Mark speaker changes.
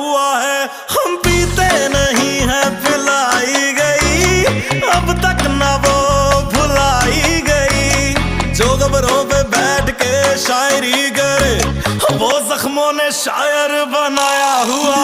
Speaker 1: हुआ है, हम पीते नहीं है पिलाई गई, अब तक ना वो भुलाई गई। जो कब्रों पे बैठ के शायरी करे, वो जख्मों ने शायर बनाया हुआ